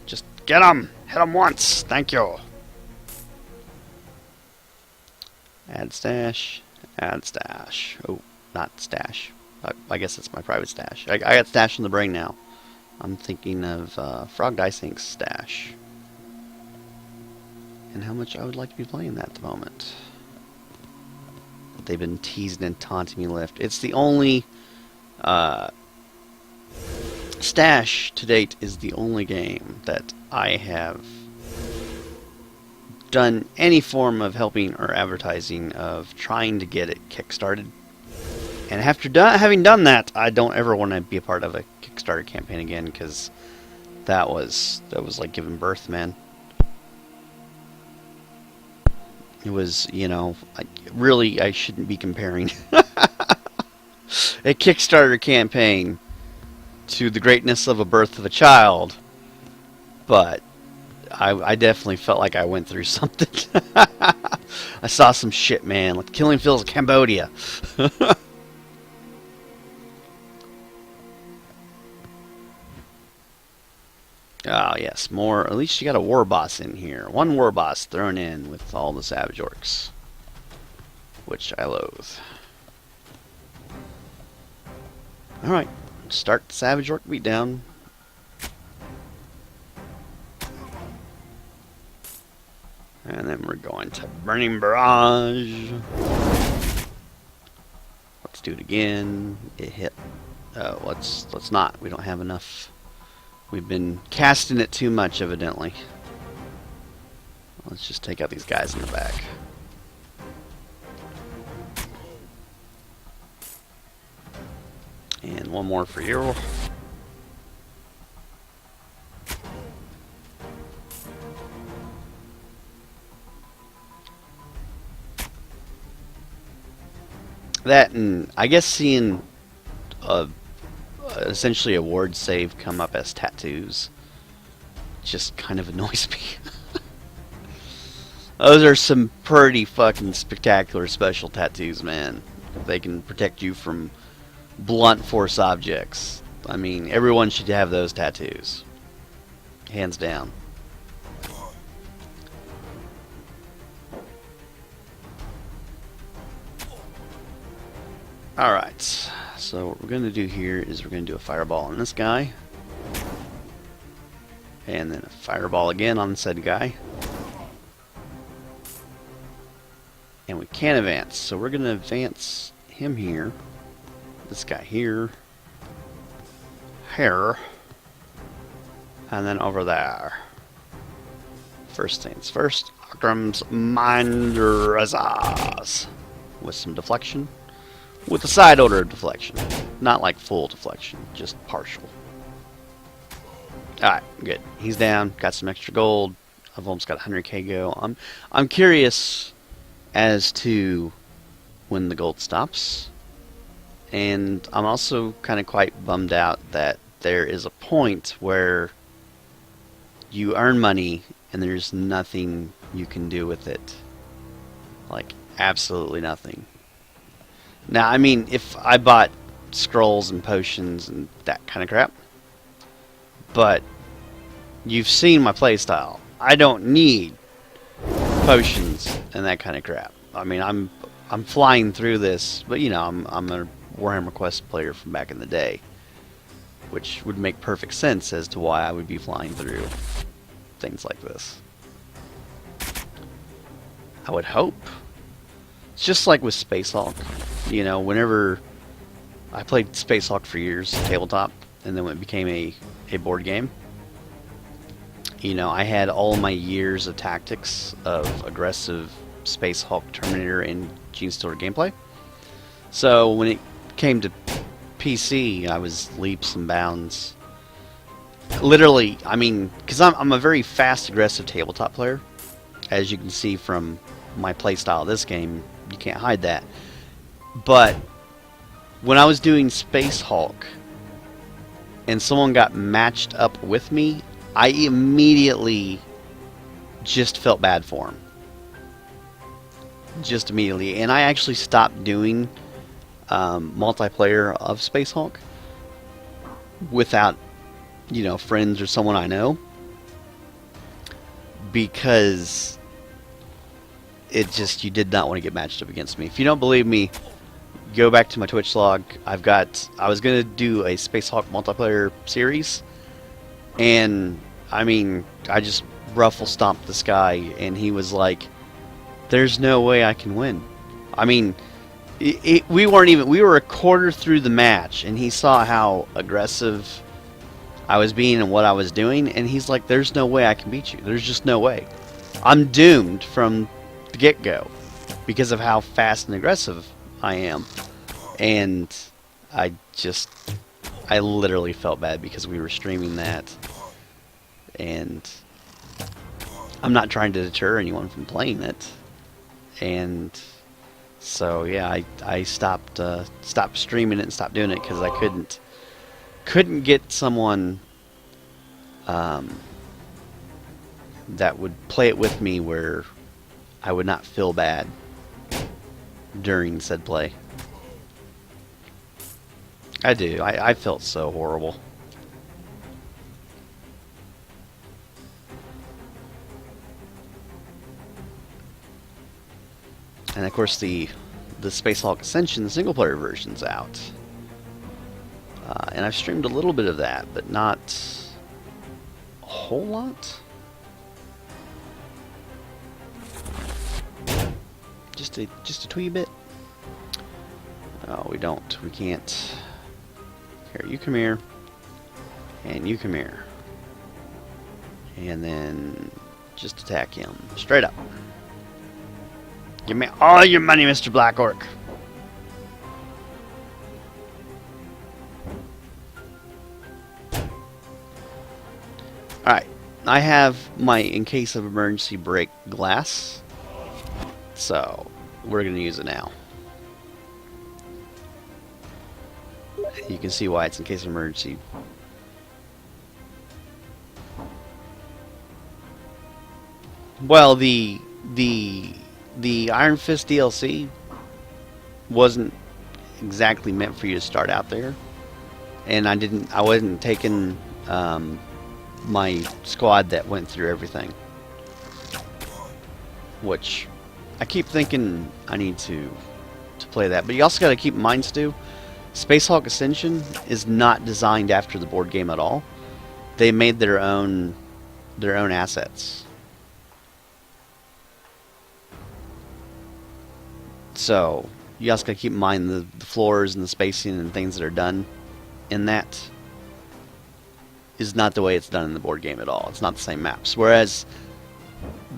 Just get him! Hit him once! Thank you! Add stash. Add stash. Oh, not stash. I guess it's my private stash. I got stash in the brain now. I'm thinking of Frog Dice Inc.'s stash. And how much I would like to be playing that at the moment. They've been teasing and taunting me left. It's the only stash to date is the only game that I have done any form of helping or advertising of trying to get it kickstarted. And after having done that, I don't ever want to be a part of a Kickstarter campaign again, because that was like giving birth, man. It was, you know, I shouldn't be comparing a Kickstarter campaign to the greatness of a birth of a child, but I definitely felt like I went through something. I saw some shit, man, like the Killing Fields of Cambodia. Oh, yes, more. At least you got a war boss in here. One war boss thrown in with all the savage orcs, which I loathe. Alright, start the savage orc beatdown. And then we're going to Burning Barrage. Let's do it again. It hit. Let's not. We don't have enough. We've been casting it too much, evidently. Let's just take out these guys in the back. And one more for you. That, and I guess seeing essentially a ward save come up as tattoos just kind of annoys me. Those are some pretty fucking spectacular special tattoos, man. They can protect you from blunt force objects. I mean, everyone should have those tattoos. Hands down. Alright, so what we're going to do here is we're going to do a fireball on this guy. And then a fireball again on said guy. And we can't advance, so we're going to advance him here. This guy here. Here. And then over there. First things first, Akram's Mindrazaz. With some deflection. With a side order deflection. Not like full deflection, just partial. Alright, good. He's down, got some extra gold. I've almost got 100k go. I'm curious as to when the gold stops. And I'm also kind of quite bummed out that there is a point where you earn money and there's nothing you can do with it. Like, absolutely nothing. Now, I mean, if I bought scrolls and potions and that kind of crap, but you've seen my playstyle. I don't need potions and that kind of crap. I mean, I'm flying through this, but you know, I'm a Warhammer Quest player from back in the day, which would make perfect sense as to why I would be flying through things like this. I would hope. It's just like with Space Hulk. You know, whenever I played Space Hulk for years, tabletop, and then when it became a board game, you know, I had all my years of tactics of aggressive Space Hulk, Terminator, and Gene Stealer gameplay. So when it came to PC, I was leaps and bounds. Literally, I mean, because I'm a very fast, aggressive tabletop player. As you can see from my playstyle of this game, you can't hide that. But when I was doing Space Hulk and someone got matched up with me, I immediately just felt bad for him. Just immediately. And I actually stopped doing multiplayer of Space Hulk without friends or someone I know, because you did not want to get matched up against me. If you don't believe me, go back to my Twitch log. I was going to do a Space Hulk multiplayer series, and I mean, I just ruffle stomped this guy, and he was like, there's no way I can win. I mean, we were a quarter through the match, and he saw how aggressive I was being and what I was doing, and he's like, there's no way I can beat you. There's just no way. I'm doomed from the get-go because of how fast and aggressive I am. And I literally felt bad because we were streaming that, and I'm not trying to deter anyone from playing it. And so yeah, I stopped streaming it and stopped doing it because I couldn't get someone that would play it with me where I would not feel bad during said play. I do. I felt so horrible. And of course the Space Hulk Ascension, the single player version's out. And I've streamed a little bit of that, but not a whole lot. Just a twee bit. Oh, we can't. Here, you come here. And you come here. And then just attack him. Straight up. Give me all your money, Mr. Black Orc. Alright. I have my in case of emergency break glass. So, we're going to use it now. You can see why it's in case of emergency. Well, the Iron Fist DLC wasn't exactly meant for you to start out there, and I wasn't taking my squad that went through everything, which I keep thinking I need to play that. But you also got to keep in mind, Stu, Space Hulk Ascension is not designed after the board game at all. They made their own assets. So you also got to keep in mind the floors and the spacing and things that are done in that is not the way it's done in the board game at all. It's not the same maps. Whereas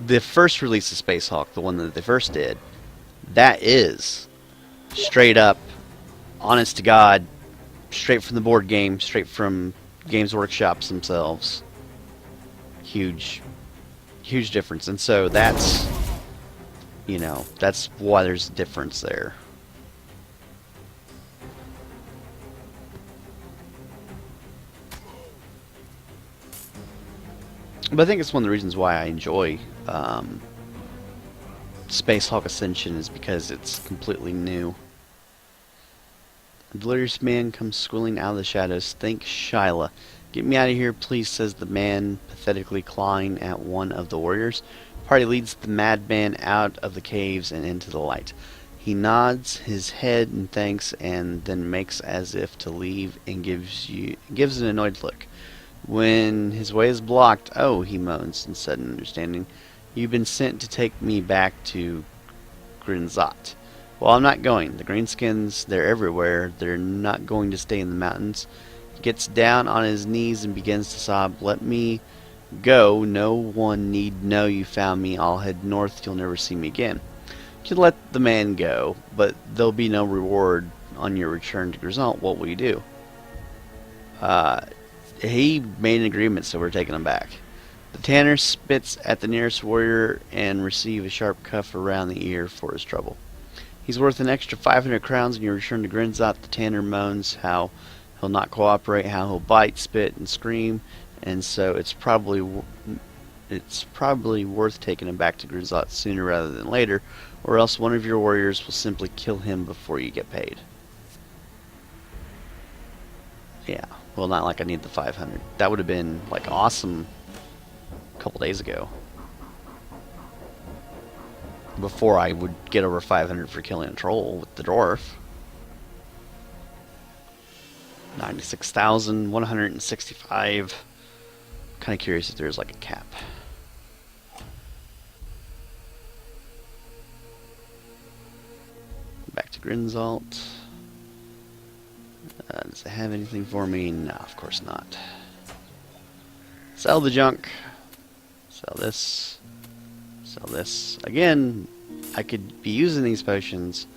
the first release of Space Hulk, the one that they first did, that is straight up, honest to God, straight from the board game, straight from Games Workshops themselves. Huge difference. And so that's, that's why there's a difference there. But I think it's one of the reasons why I enjoy Space Hulk Ascension, is because it's completely new. A delirious man comes squealing out of the shadows. Thank Shyla. Get me out of here, please, says the man, pathetically clawing at one of the warriors. Party leads the madman out of the caves and into the light. He nods his head in thanks and then makes as if to leave and gives an annoyed look. When his way is blocked, oh, he moans in sudden understanding. You've been sent to take me back to Grinzot. Well, I'm not going. The greenskins, they're everywhere. They're not going to stay in the mountains. He gets down on his knees and begins to sob. Let me go. No one need know you found me. I'll head north. You'll never see me again. You can let the man go, but there'll be no reward on your return to Grinzot. What will you do? He made an agreement, so we're taking him back. The tanner spits at the nearest warrior and receives a sharp cuff around the ear for his trouble. He's worth an extra 500 crowns, and you return to Grinzot. The tanner moans how he'll not cooperate, how he'll bite, spit, and scream, and so it's probably worth taking him back to Grinzot sooner rather than later, or else one of your warriors will simply kill him before you get paid. Yeah. Well, not like I need the 500. That would have been like awesome a couple days ago. Before I would get over 500 for killing a troll with the dwarf. 96,165. Kind of curious if there's like a cap. Back to Grinzalt. Does it have anything for me? No, of course not. Sell the junk. Sell this. Sell this. Again, I could be using these potions.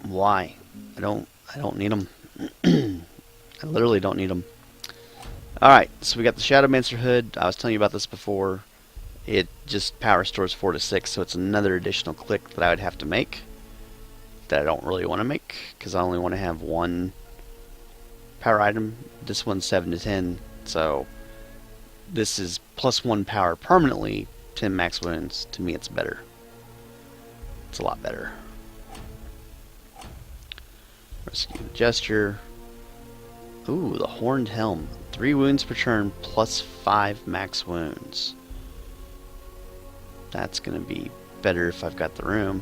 Why? I don't need them. I literally don't need them. Alright, so we got the Shadowmancer hood. I was telling you about this before. It just power stores 4 to 6, so it's another additional click that I would have to make. That I don't really want to make, because I only want to have one power item. This one's 7 to 10, so this is plus 1 power permanently, 10 max wounds. To me, it's better. It's a lot better. Rescue the Gesture. Ooh, the Horned Helm. 3 wounds per turn, plus 5 max wounds. That's going to be better if I've got the room.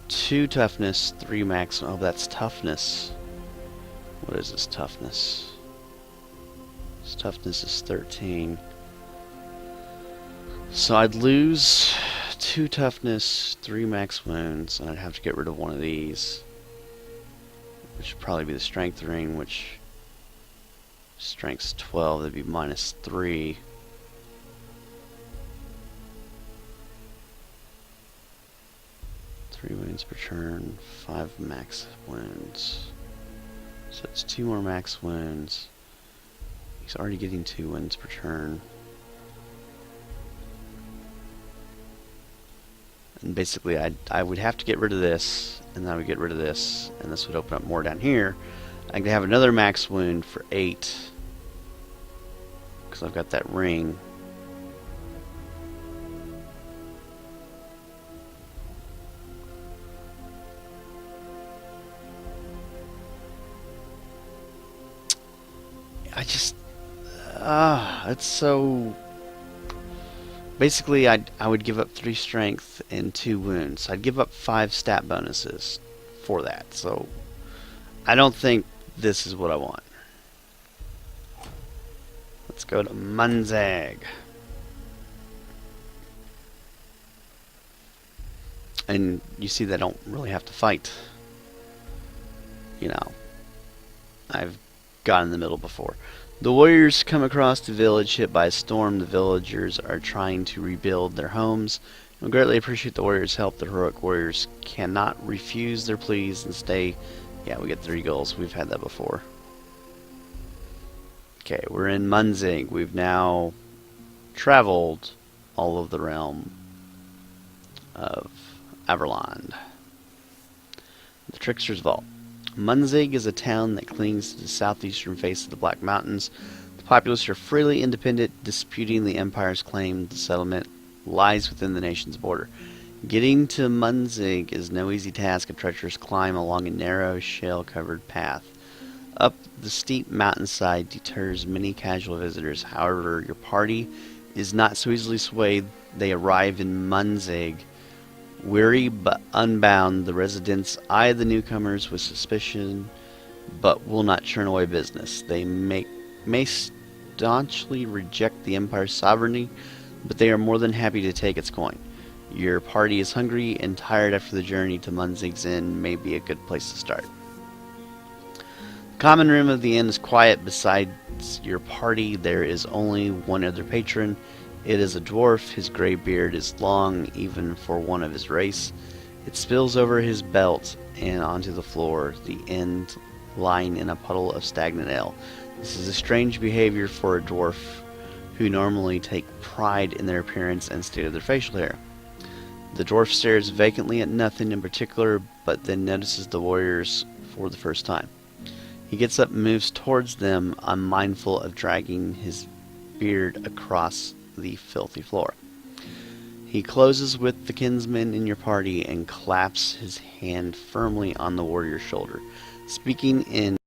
2 toughness, 3 max. Oh, that's toughness. What is this toughness? This toughness is 13. So I'd lose 2 toughness, 3 max wounds, and I'd have to get rid of one of these. Which would probably be the strength ring, which strength's 12, that'd be minus 3. Three wounds per turn, 5 max wounds. So it's 2 more max wounds. He's already getting 2 wounds per turn. And basically I would have to get rid of this, and then I would get rid of this, and this would open up more down here. I could have another max wound for 8, because I've got that ring. It's so... Basically, I would give up 3 strength and 2 wounds. I'd give up 5 stat bonuses for that. So, I don't think this is what I want. Let's go to Munzag. And you see that I don't really have to fight. You know, I've got in the middle before. The warriors come across the village hit by a storm. The villagers are trying to rebuild their homes. We greatly appreciate the warriors' help. The heroic warriors cannot refuse their pleas and stay. Yeah, we get 3 goals. We've had that before. Okay, we're in Munzig. We've now traveled all of the realm of Averland. The Trickster's Vault. Munzig is a town that clings to the southeastern face of the Black Mountains. The populace are freely independent, disputing the Empire's claim the settlement lies within the nation's border. Getting to Munzig is no easy task, a treacherous climb along a narrow, shale-covered path. Up the steep mountainside deters many casual visitors. However, your party is not so easily swayed. They arrive in Munzig. Weary but unbound, the residents eye the newcomers with suspicion, but will not turn away business. They may staunchly reject the Empire's sovereignty, but they are more than happy to take its coin. Your party is hungry and tired after the journey to Munzig's Inn may be a good place to start. The common room of the inn is quiet. Besides your party, there is only one other patron. It is a dwarf. His gray beard is long, even for one of his race. It spills over his belt and onto the floor, the end lying in a puddle of stagnant ale. This is a strange behavior for a dwarf who normally take pride in their appearance and state of their facial hair. The dwarf stares vacantly at nothing in particular, but then notices the warriors for the first time. He gets up and moves towards them, unmindful of dragging his beard across the filthy floor. He closes with the kinsman in your party and claps his hand firmly on the warrior's shoulder, speaking in